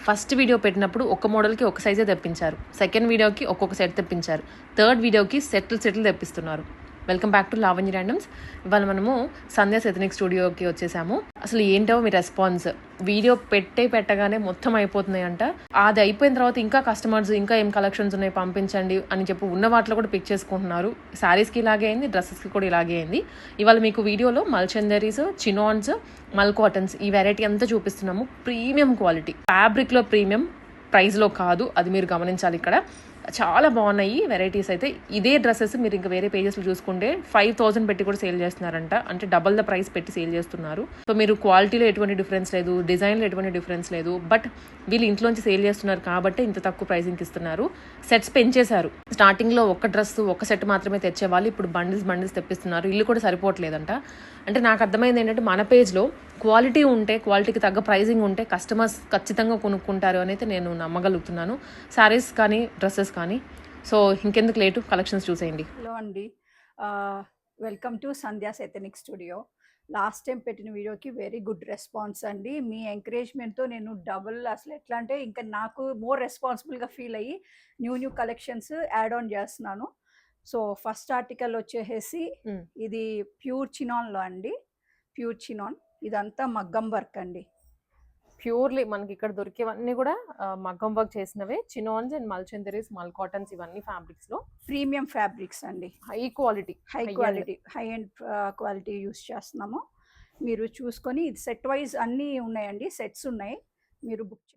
First video పెట్టినప్పుడు ఒక మోడల్కి ఒక సైజే తెప్పించారు, సెకండ్ వీడియోకి ఒక్కొక్క సెట్ తెప్పించారు, థర్డ్ వీడియోకి సెట్లు తెప్పిస్తున్నారు. Welcome back to Lavanya randoms. ఇవాళ మనము సంధ్యా ఎథనిక్ స్టూడియోకి వచ్చేసాము. అసలు ఏంటో మీ రెస్పాన్స్, వీడియో పెట్టగానే మొత్తం అయిపోతున్నాయి అంట. అది అయిపోయిన తర్వాత ఇంకా కస్టమర్స్ ఇంకా ఏం కలెక్షన్స్ ఉన్నాయి పంపించండి అని చెప్పి ఉన్న వాటిలో కూడా పిక్ చేసుకుంటున్నారు. శారీస్కి ఇలాగే అయింది, డ్రెస్సెస్కి కూడా ఇలాగే అయింది. ఇవాళ మీకు వీడియోలో మల్చందరీస్, చినాన్స్, మల్ కాటన్స్ ఈ వెరైటీ అంతా చూపిస్తున్నాము. ప్రీమియం క్వాలిటీ, ఫ్యాబ్రిక్లో ప్రీమియం, ప్రైస్లో కాదు, అది మీరు గమనించాలి. ఇక్కడ చాలా బాగున్నాయి వెరైటీస్. అయితే ఇదే డ్రెస్సెస్ మీరు ఇంకా వేరే పేజెస్లో చూసుకుంటే 5,000 పెట్టి కూడా సేల్ చేస్తున్నారంట, అంటే డబల్ ద ప్రైస్ పెట్టి సేల్ చేస్తున్నారు. సో మీరు క్వాలిటీలో ఎటువంటి డిఫరెన్స్ లేదు, డిజైన్లో ఎటువంటి డిఫరెన్స్ లేదు, బట్ వీళ్ళు ఇంట్లోంచి సేల్ చేస్తున్నారు కాబట్టి ఇంత తక్కువ ప్రైసింగ్కి ఇస్తున్నారు. సెట్స్ పెంచేశారు. స్టార్టింగ్లో ఒక డ్రెస్ ఒక సెట్ మాత్రమే తెచ్చేవాళ్ళు, ఇప్పుడు బండిల్స్ తెప్పిస్తున్నారు. ఇల్లు కూడా సరిపోవట్లేదంట. అంటే నాకు అర్థమైంది ఏంటంటే మన పేజ్లో క్వాలిటీ ఉంటే, క్వాలిటీకి తగ్గ ప్రైజింగ్ ఉంటే కస్టమర్స్ ఖచ్చితంగా కొనుక్కుంటారు అని అయితే నేను నమ్మగలుగుతున్నాను, శారీస్ కానీ డ్రెస్సెస్ కానీ. సో ఇంకెందుకు లేటు, కలెక్షన్స్ చూసేయండి. హలో అండి, welcome to Sandhya's ethnic studio. Last time పెట్టిన వీడియోకి వెరీ గుడ్ రెస్పాన్స్ అండి. మీ ఎంకరేజ్మెంట్తో నేను డబుల్, అసలు ఎట్లా అంటే ఇంకా నాకు మోర్ రెస్పాన్సిబుల్గా ఫీల్ అయ్యి న్యూ కలెక్షన్స్ యాడ్ ఆన్ చేస్తున్నాను. సో ఫస్ట్ ఆర్టికల్ వచ్చేసి ఇది ప్యూర్ చినాన్లో అండి. ప్యూర్ చినాన్, ఇదంతా మగ్గం వర్క్ అండి. ప్యూర్లీ మనకి ఇక్కడ దొరికేవన్నీ కూడా మగ్గం వర్క్ చేసినవే. చినాన్స్ అండ్ మల్చందరీస్, మల్ కాటన్స్, ఇవన్నీ ఫ్యాబ్రిక్స్ లో ప్రీమియం ఫ్యాబ్రిక్స్ అండి. High quality high and quality use చేస్తున్నాము. మీరు చూసుకొని, ఇది సెట్ వైజ్ అన్నీ ఉన్నాయండి, సెట్స్ ఉన్నాయి, మీరు బుక్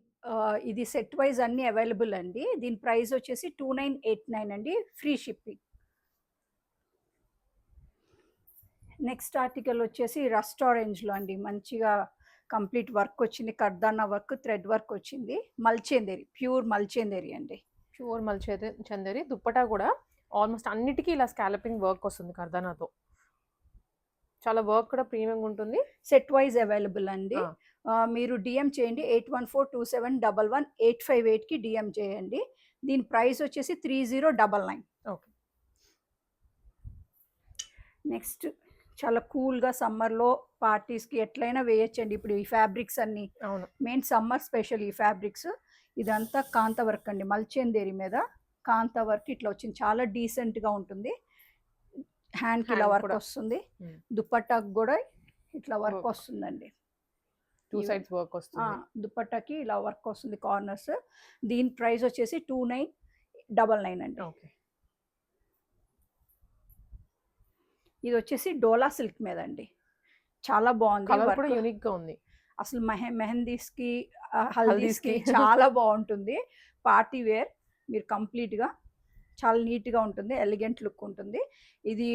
ఇది సెట్ వైజ్ అన్నీ అవైలబుల్ అండి. దీని ప్రైస్ వచ్చేసి 2989 అండి, ఫ్రీ షిప్పింగ్. నెక్స్ట్ ఆర్టికల్ వచ్చేసి రస్ట్ ఆరెంజ్లో అండి, మంచిగా కంప్లీట్ వర్క్ వచ్చింది, కర్దానా వర్క్, థ్రెడ్ వర్క్ వచ్చింది. మల్చేందేరి, ప్యూర్ మల్చేందేరి అండి. ప్యూర్ మల్చందేరి. దుప్పటా కూడా ఆల్మోస్ట్ అన్నిటికీ ఇలా స్కాలపింగ్ వర్క్ వస్తుంది కర్దానాతో. చాలా వర్క్ కూడా ప్రీమియం ఉంటుంది. సెట్ వైజ్ అవైలబుల్ అండి. మీరు డిఎం చేయండి, 8142711858కి డిఎం చేయండి. దీని ప్రైస్ వచ్చేసి 3099. ఓకే. నెక్స్ట్ చాలా కూల్గా సమ్మర్లో పార్టీస్కి ఎట్లయినా వేయచ్చండి. ఇప్పుడు ఈ ఫ్యాబ్రిక్స్ అన్నీ మెయిన్ సమ్మర్ స్పెషల్ ఈ ఫ్యాబ్రిక్స్. ఇదంతా కాంత వర్క్ అండి, మల్చేందేరి మీద కాంత వర్క్ ఇట్లా వచ్చింది, చాలా డీసెంట్గా ఉంటుంది. హ్యాండ్కి ఇలా వర్క్ వస్తుంది, దుపట్టాకి కూడా ఇట్లా వర్క్ వస్తుందండి, టూ సైడ్స్ వర్క్ వస్తుంది. దుపట్టాకి ఇలా వర్క్ వస్తుంది, కార్నర్స్. దీని ప్రైస్ వచ్చేసి 2999 అండి. ఓకే. ఇది వచ్చేసి డోలా సిల్క్ మీద అండి, చాలా బాగుంది, యూనిక్ గా ఉంది. అసలు మెహందీస్కి, హల్దీస్కి చాలా బాగుంటుంది. పార్టీ వేర్ మీరు కంప్లీట్గా చాలా నీట్గా ఉంటుంది, ఎలిగెంట్ లుక్ ఉంటుంది. ఇది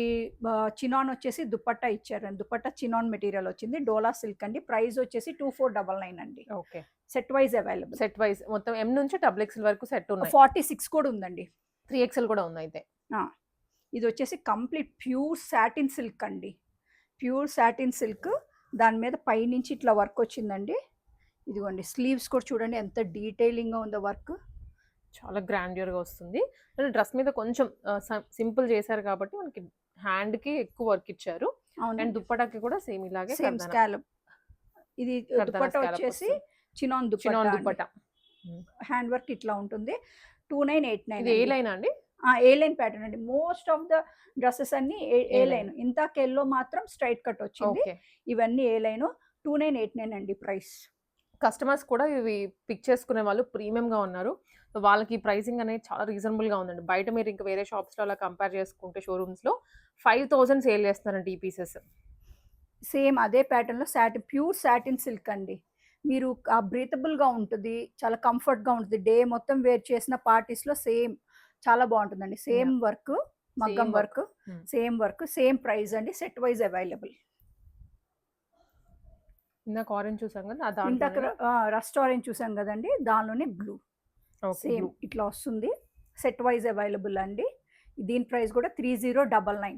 చినాన్ వచ్చేసి దుపట్టా ఇచ్చారండి, దుపట్టా చినాన్ మెటీరియల్ వచ్చింది, డోలా సిల్క్ అండి. ప్రైస్ వచ్చేసి 2499 అండి. Okay. Set wise available, set wise మొత్తం M నుంచి XXL వరకు సెట్ ఉన్నాయి. 46 కూడా ఉందండి, 3XL కూడా ఉంది. అయితే ఇది వచ్చేసి కంప్లీట్ ప్యూర్ సాటిన్ సిల్క్ అండి, ప్యూర్ సాటిన్ సిల్క్. దాని మీద పైనుంచి ఇట్లా వర్క్ వచ్చిందండి. ఇదిగోండి, స్లీవ్స్ కూడా చూడండి ఎంత డీటెయిలింగ్గా ఉందో వర్క్, చాలా గ్రాండ్యూర్గా వస్తుంది. డ్రెస్ మీద కొంచెం సింపుల్ చేశారు కాబట్టి మనకి హ్యాండ్కి ఎక్కువ వర్క్ ఇచ్చారు. అండ్ దుప్పటాకి కూడా సేమ్ ఇలాగే సేమ్ స్కాలప్. ఇది దుపట్టా వచ్చేసి చినాన్ దుపట్టా, హ్యాండ్ వర్క్ ఇట్లా ఉంటుంది. 2989. ఇది ఏ లైన్ అండి? ఏ లైన్ ప్యాటర్న్ అండి. మోస్ట్ ఆఫ్ ద డ్రెస్సెస్ అన్ని ఏ లైన్, ఇంతకెల్లో మాత్రం స్ట్రైట్ కట్ వచ్చింది. ఇవన్నీ ఏ లైన్. 2989 అండి ప్రైస్. కస్టమర్స్ కూడా ఇవి పిక్ చేసుకునే వాళ్ళు ప్రీమియంగా ఉన్నారు. వాళ్ళకి ప్రైసింగ్ అనేది చాలా రీజనబుల్గా ఉందండి. బయట మీరు ఇంకా వేరే షాప్స్లో అలా కంపేర్ చేసుకుంటే షోరూమ్స్లో 5000 సేల్ చేస్తున్నారండి ఈ పీసెస్. సేమ్ అదే ప్యాటర్న్లో ప్యూర్ సాటిన్ సిల్క్ అండి. మీరు బ్రీతబుల్గా ఉంటుంది, చాలా కంఫర్ట్గా ఉంటుంది. డే మొత్తం వేర్ చేసిన పార్టీస్లో సేమ్ చాలా బాగుంటుందండి. సేమ్ వర్క్, మగ్గం work, same work, same price అండి. Set wise available. ఇందాక ఆరెంజ్ చూసాం కదా, ఇందాక రస్ట్ ఆరెంజ్ చూసాం కదండి, దానిలోనే బ్లూ సేమ్ ఇట్లా వస్తుంది. సెట్ వైజ్ అవైలబుల్ అండి. దీని ప్రైస్ కూడా 3099.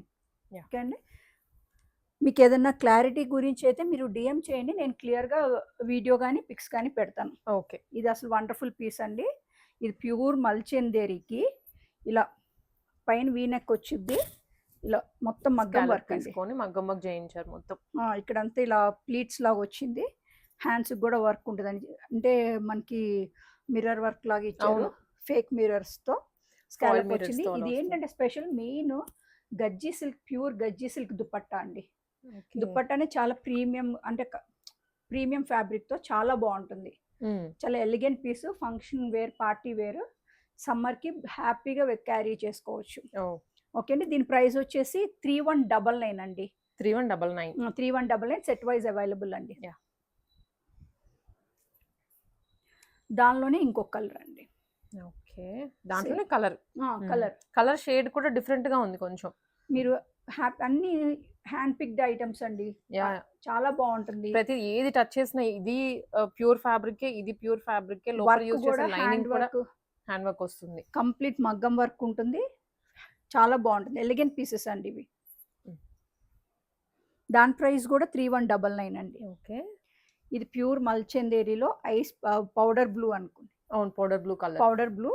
ఓకే అండి. మీకు ఏదైనా క్లారిటీ గురించి అయితే మీరు డిఎం చేయండి, నేను క్లియర్గా వీడియో కానీ పిక్స్ కానీ పెడతాను. ఓకే. ఇది అసలు వండర్ఫుల్ పీస్ అండి. ఇది ప్యూర్ మల్చందేరికి ఇలా పైన వీనెక్ వచ్చింది, ఇలా మొత్తం మగ్గం వర్క్ తీసుకొని మగ్గం వర్క్ చేయించారు మొత్తం. ఇక్కడంతా ఇలా ప్లీట్స్ లాగా వచ్చింది. హ్యాండ్స్కి కూడా వర్క్ ఉంటుందండి. అంటే మనకి మిర్రర్ వర్క్ లాగా ఇచ్చారు, అవును. ఫేక్ మిర్రర్స్తో స్కాలప్ mirrors వచ్చింది. తో అలా ఇది వస్తుంది. ఏంటంటే స్పెషల్ మెయిన్ గజ్జి సిల్క్, ప్యూర్ గజ్జి సిల్క్ దుపట్టా అండి. దుపట్టానే చాలా ప్రీమియం, అంటే ప్రీమియం ఫ్యాబ్రిక్తో చాలా బాగుంటుంది. చాలా elegant piece, function wear, party wear, సమ్మర్కి హ్యాపీగా క్యారీ చేసుకోవచ్చు. ఓకే అండి. దీని ప్రైస్ వచ్చేసి 3199 అండి. 3199. 3199 సెట్ వైజ్ అవైలబుల్ అండి. Yeah. దానిలోనే ఇంకొక కలర్ అండి. ఓకే, దాంట్లోనే కలర్ కలర్ షేడ్ కూడా డిఫరెంట్ గా ఉంది కొంచెం. మీరు అన్ని హ్యాండ్ పిక్డ్ ఐటమ్స్ అండి. చాలా బాగుంటుంది. ప్రతి ఏది టచ్ చేసినా ఇది ప్యూర్ ఫ్యాబ్రిక్, ఇది ప్యూర్ ఫ్యాబ్రిక్. లోపల యూస్ చేసే లైనింగ్ కూడా హ్యాండ్ వర్క్ వస్తుంది. కంప్లీట్ మగ్గం వర్క్ ఉంటుంది. చాలా బాగుంటుంది. ఎలిగెంట్ పీసెస్ అండి ఇవి. దాని ప్రైస్ కూడా 3199 అండి. ఓకే, ఇది ప్యూర్ మల్చందేరిలో ఐస్ పౌడర్ బ్లూ అనుకోండి. అవును, powder blue colour. Powder blue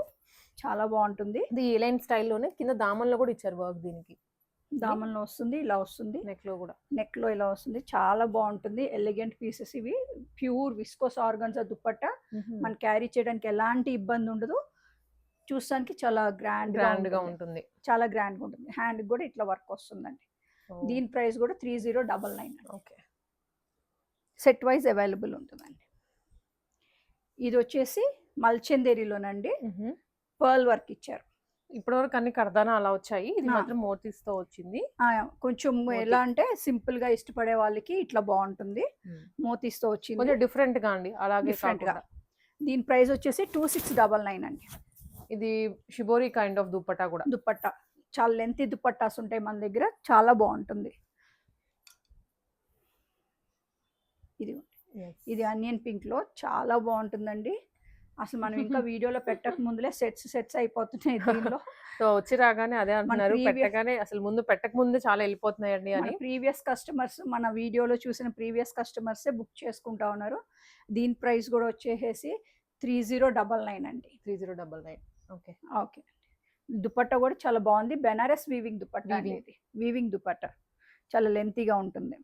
చాలా బాగుంటుంది. ఇది ఏ లైన్ స్టైల్లోనే కింద దామన్లో కూడా ఇచ్చారు వర్క్. దీనికి దామన్లో వస్తుంది, ఇలా వస్తుంది, నెక్ లో కూడా, నెక్ లో ఇలా వస్తుంది. చాలా బాగుంటుంది. ఎలిగెంట్ పీసెస్ ఇవి. Pure viscose organza dupatta. మన క్యారీ చేయడానికి ఎలాంటి ఇబ్బంది ఉండదు. చూస్తానికి చాలా గ్రాండ్ గా ఉంటుంది. చాలా గ్రాండ్ గా ఉంటుంది. హ్యాండ్ కూడా ఇట్లా వర్క్ వస్తుందండి. దీని ప్రైస్ కూడా 3099. ఓకే, సెట్ వైజ్ అవైలబుల్ ఉంటుందండి. ఇది వచ్చేసి మల్చందేరిలోనండి పర్ల్ వర్క్ ఇచ్చారు. ఇప్పటివరకు అన్ని కర్దానా అలా వచ్చాయి. ఇది మాత్రం మోతీస్తో వచ్చింది. కొంచెం ఎలా అంటే సింపుల్ గా ఇష్టపడే వాళ్ళకి ఇట్లా బాగుంటుంది. మోతీస్తో వచ్చింది, కొంచెం డిఫరెంట్ గా అండి. అలాగే డిఫరెంట్ గా. దీని ప్రైస్ వచ్చేసి 2699 అండి. ఇది షిబోరి కైండ్ ఆఫ్ దుపట్టా కూడా. దుపట్టా చాలా లెంతీ దుపట్టాస్ ఉంటాయి మన దగ్గర. చాలా బాగుంటుంది. ఇది అనియన్ పింక్ లో చాలా బాగుంటుందండి. అసలు మనం ఇంకా వీడియోలో పెట్టక ముందులే సెట్స్ అయిపోతున్నాయి దీనిలో. సో వచ్చి రాగానే అదే అంటున్నారు, పెట్టగానే అసలు ముందు పెట్టక ముందే చాలా వెళ్ళిపోతున్నాయండి అని. ప్రీవియస్ కస్టమర్స్, మన వీడియోలో చూసిన ప్రీవియస్ కస్టమర్సే బుక్ చేసుకుంటా ఉన్నారు. దీని ప్రైస్ కూడా వచ్చేసి 3099 అండి. 3099. Okay, okay. దుపట్టా కూడా చాలా బాగుంది. బెనారస్ వీవింగ్ దుపట్టా. వీవింగ్ దుపట్టా చాలా లెంతీగా ఉంటుంది.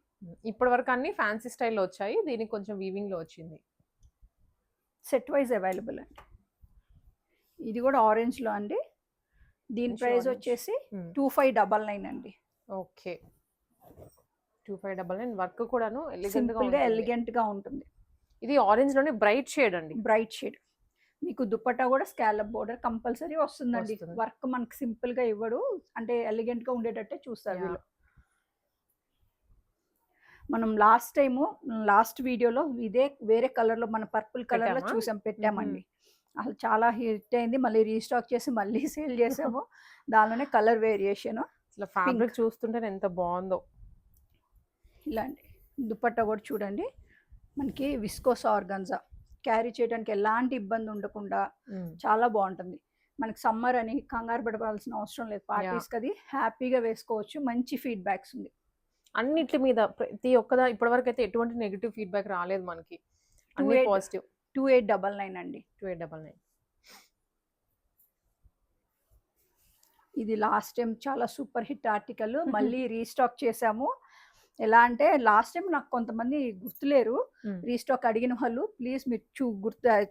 ఇప్పటి వరకు అన్ని ఫ్యాన్సీ స్టైల్లో వచ్చాయి. దీనికి కొంచెం వీవింగ్ లో వచ్చింది. సెట్ వైజ్ అవైలబుల్ అండి. ఇది కూడా ఆరెంజ్ లో అండి. దీని ప్రైస్ వచ్చేసి 2599 అండి. ఓకే, 2599. వర్క్ కూడాను ఎలిగెంట్ గా ఉంటుంది. ఇది ఆరెంజ్ లోనే బ్రైట్ షేడ్ అండి. Bright shade. మీకు దుపట్టా కూడా స్కాలప్ బోర్డర్ కంపల్సరీ వస్తుందండి. వర్క్ మనకి సింపుల్ గా ఇవ్వడు, అంటే ఎలిగెంట్ గా ఉండేటట్టే చూస్తారు వీళ్ళు. మనం లాస్ట్ వీడియోలో ఇదే వేరే కలర్ లో, మన పర్పుల్ కలర్ లో పెట్టామండి. అసలు చాలా హిట్ అయింది. మళ్ళీ రీస్టాక్ చేసి మళ్ళీ సేల్ చేసాము. దానిలోనే కలర్ వేరియేషన్. అసలు ఫ్యాబ్రిక్ చూస్తుంటే ఎంత బాగుందో. ఇలాంటి దుపట్టా కూడా చూడండి. మనకి విస్కోస్ ఆర్గన్జా, క్యారీ చేయడానికి ఎలాంటి ఇబ్బంది ఉండకుండా చాలా బాగుంటుంది. మనకి సమ్మర్ అని కంగారు పడవలసిన అవసరం లేదు. పార్టీస్ కది హ్యాపీగా వేసుకోవచ్చు. మంచి ఫీడ్బ్యాక్స్ ఉంది అన్నిటి మీద. ప్రతి ఒక్కదా ఇప్పటి వరకు అయితే ఎటువంటి నెగిటివ్ ఫీడ్బ్యాక్ రాలేదు మనకి. అన్ని పాజిటివ్. 2899 అండి. 2899. ఇది లాస్ట్ టైం చాలా సూపర్ హిట్ ఆర్టికల్. మళ్ళీ రీస్టాక్ చేసాము. ఎలా అంటే లాస్ట్ టైం నాకు కొంతమంది గుర్తులేరు, రీస్టాక్ అడిగిన వాళ్ళు. ప్లీజ్ మీరు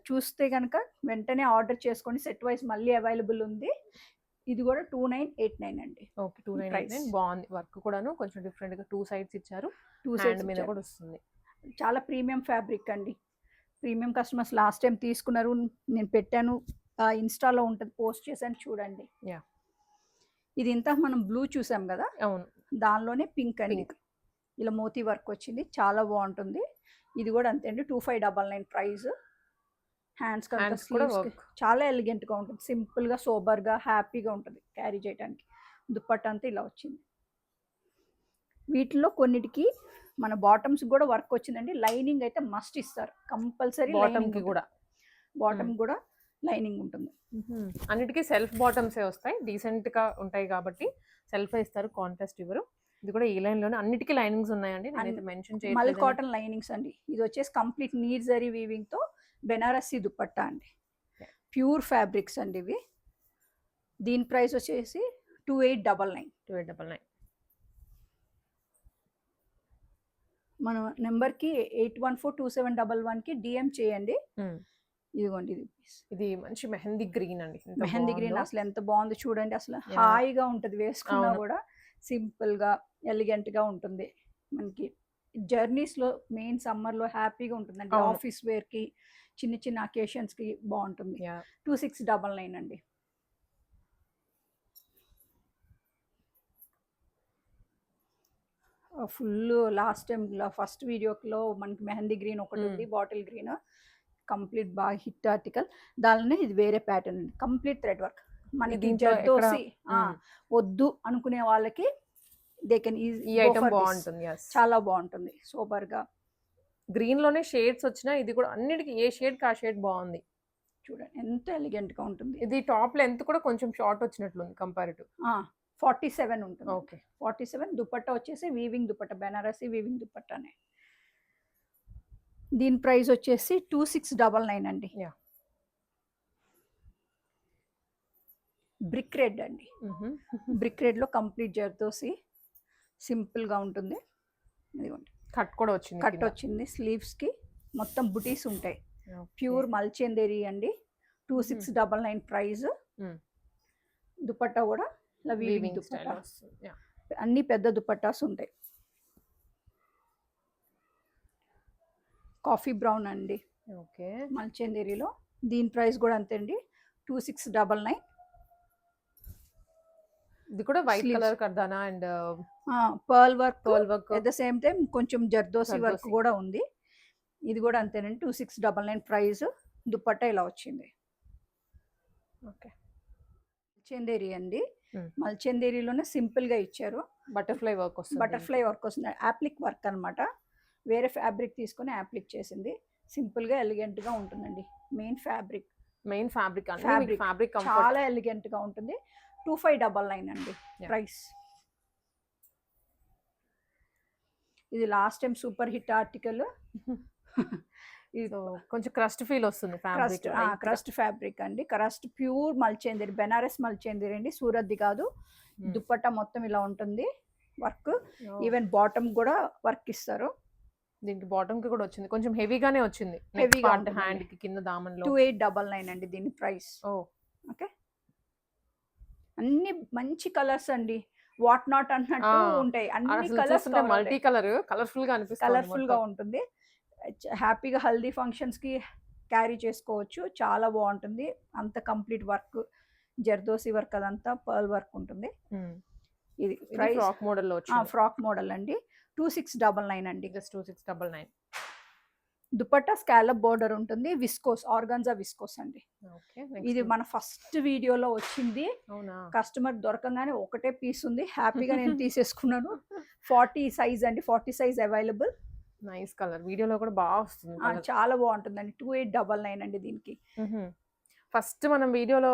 చూస్తే కనుక వెంటనే ఆర్డర్ చేసుకోండి. సెట్ వైజ్ మళ్ళీ అవైలబుల్ ఉంది. ఇది కూడా 2989 అండి. ఓకే, 2999. బాగుంది. వర్క్ కూడాను కొంచెం డిఫరెంట్ గా 2 సైడ్స్ ఇచ్చారు. 2 సైడ్స్ మీద కూడా వస్తుంది. చాలా ప్రీమియం ఫ్యాబ్రిక్ అండి. ప్రీమియం కస్టమర్స్ లాస్ట్ టైం తీసుకున్నారు. నేను పెట్టాను, ఇన్స్టాలో ఉంటుంది, పోస్ట్ చేశాను, చూడండి. ఇది ఇంత మనం బ్లూ చూసాం కదా, అవును, దానిలోనే పింక్ అండి. ఇలా మోతీ వర్క్ వచ్చింది. చాలా బాగుంటుంది. ఇది కూడా అంతే అండి. 2599 ప్రైస్. హ్యాండ్స్ కూడా చాలా ఎలిగెంట్ గా ఉంటుంది. సింపుల్ గా, సోబర్ గా, హ్యాపీగా ఉంటుంది క్యారీ చేయడానికి. దుపట్టా అంతా ఇలా వచ్చింది. వీటిలో కొన్నిటికి మన బాటమ్స్ కూడా వర్క్ వచ్చిందండి. లైనింగ్ అయితే మస్ట్ ఇస్తారు కంపల్సరీ. బాటమ్ కూడా లైనింగ్ ఉంటుంది. అన్నిటికీ సెల్ఫ్ బాటమ్స్ వస్తాయి. డీసెంట్ గా ఉంటాయి కాబట్టి సెల్ఫ్ ఇస్తారు, కాంట్రాస్ట్ ఇవ్వరు. ఇది కూడా ఈ లైన్ లోనే అన్నిటికీ లైనింగ్స్ ఉన్నాయండి. నేనైతే మెన్షన్ చేయలేదు. మల్ కాటన్ లైనింగ్స్ అండి. ఇది వచ్చేసి కంప్లీట్ నీట్ జరీ వీవింగ్ తో బెనారసీ దుపట్టా అండి. ప్యూర్ ఫ్యాబ్రిక్స్ అండి ఇవి. దీని ప్రైస్ వచ్చేసి 2899. మన నెంబర్కి 81427111కి డిఎం చేయండి. ఇదిగోండి ఇది పీస్. ఇది మంచి మెహందీ గ్రీన్ అండి. మెహందీ గ్రీన్ అసలు ఎంత బాగుంది చూడండి. అసలు హాయిగా ఉంటుంది వేసుకున్నా కూడా, సింపుల్గా ఎలిగెంట్గా ఉంటుంది. మనకి జర్నీస్లో మెయిన్ సమ్మర్లో హ్యాపీగా ఉంటుందండి. ఆఫీస్ వేర్కి చిన్న చిన్న అకేషన్స్కి బాగుంటుంది. 2699 అండి. ఫుల్ లాస్ట్ టైం ఫస్ట్ వీడియోలో మనకి మెహందీ గ్రీన్ ఒకటి ఉంది, బాటిల్ గ్రీన్ కంప్లీట్ బాగా హిట్ ఆర్టికల్. దానిలోనే ఇది వేరే ప్యాటర్న్ అండి, కంప్లీట్ థ్రెడ్ వర్క్. మనకి జర్దోసి వద్దు అనుకునే వాళ్ళకి దే కెన్ ఈజీ బాగుంటుంది. చాలా బాగుంటుంది. సూపర్ గా గ్రీన్ లోనే షేడ్స్ వచ్చినా ఇది కూడా అన్నిటికీ ఏ షేడ్ కా షేడ్ బాగుంది. చూడండి ఎంత ఎలిగెంట్ గా ఉంటుంది. ఇది టాప్ లెంత్ కూడా కొంచెం షార్ట్ వచ్చినట్లుంది కంపారిటివ్. 47 ఉంటుంది. ఓకే 47. దుపట్టా వచ్చేసి వీవింగ్ దుపట్టా, బెనారసి వీవింగ్ దుపట్టానే. దీని ప్రైస్ వచ్చేసి 2699 అండి. బ్రిక్ రెడ్ అండి. బ్రిక్ రెడ్ లో కంప్లీట్ జర్దోసి సింపుల్ గా ఉంటుంది. ఇదిగోండి కట్ కూడా వచ్చింది, కట్ వచ్చింది. స్లీవ్స్ కి మొత్తం బుటీస్ ఉంటాయి. ప్యూర్ మల్చెందేరి అండి. 2699 ప్రైస్. దుపట్టా కూడా ఇలా వీవింగ్ దుపట్టా, అన్ని పెద్ద దుపట్టాస్ ఉంటాయి. కాఫీ బ్రౌన్ అండి. ఓకే మల్చెందేరిలో. దీని ప్రైస్ కూడా అంతే అండి, 2699. ఇది కూడా వైట్ కలర్ కర్దానా and pearl work at the same time కొంచెం జర్దోసి వర్క్ కూడా ఉంది. ఇది కూడా అంతేనండి, 2699 ప్రైస్. దుపట్టా ఇలా వచ్చింది. ఓకే మల్చెందేరి అండి. మల్చెందేరిలోనే సింపుల్ గా ఇచ్చారు. బటర్ఫ్లై వర్క్ వస్తుంది. బటర్ఫ్లై వర్క్ వస్తుంది, యాప్లిక్ వర్క్ అనమాట. వేరే ఫ్యాబ్రిక్ తీసుకొని యాప్లిక్ చేసింది. సింపుల్ గా ఎలిగెంట్ గా ఉంటుందండి. మెయిన్ ఫ్యాబ్రిక్ చాలా ఎలిగెంట్ గా ఉంటుంది. 2599 అండి ప్రైస్. ఇది last time super hit article. కొంచెం క్రస్ట్ ఫీల్ వస్తుంది. క్రస్ట్ ఫ్యాబ్రిక్ అండి. క్రస్ట్ ప్యూర్ మల్చెందేరి, బెనారస్ మల్చెందేరి అండి, సూరత్ది కాదు. దుపట్టా మొత్తం ఇలా ఉంటుంది వర్క్. ఈవెన్ బాటమ్ కూడా వర్క్ ఇస్తారు. దీనికి బాటమ్ కి కూడా వచ్చింది, కొంచెం హెవీగానే వచ్చింది. హ్యాండ్ కి కింద దామన్లో 2899 అండి దీని ప్రైస్. ఓకే అన్ని మంచి కలర్స్ అండి. వాట్ నాట్ అన్నట్టు ఉంటాయి. అన్ని కలర్స్ మల్టీ కలర్, కలర్ఫుల్ గా అనిపిస్తుంది. కలర్ఫుల్ గా ఉంటుంది. హ్యాపీగా హల్దీ ఫంక్షన్స్ కి క్యారీ చేసుకోవచ్చు. చాలా బాగుంటుంది. అంత కంప్లీట్ వర్క్, జర్దోసి వర్క్, అదంతా పర్ల్ వర్క్ ఉంటుంది. ఇది ఫ్రాక్ మోడల్ లో ఫ్రాక్ మోడల్ అండి. 2699 అండి. జస్ట్ 2699. దుపట్టా స్కాలప్ బోర్డర్ ఉంటుంది. విస్కోస్, ఆర్గాన్జా విస్కోస్ అండి. ఇది మన ఫస్ట్ వీడియోలో వచ్చింది. కస్టమర్ దొరకంగానే ఒకటే పీస్ ఉంది, హ్యాపీగా నేను తీసేసుకున్నాను. 40 సైజ్ అండి, 40 సైజ్ అవైలబుల్. నైస్ కలర్, వీడియోలో కూడా బాగా వస్తుంది. చాలా బాగుంటుందండి. 2899 అండి దీనికి. ఫస్ట్ వీడియోలో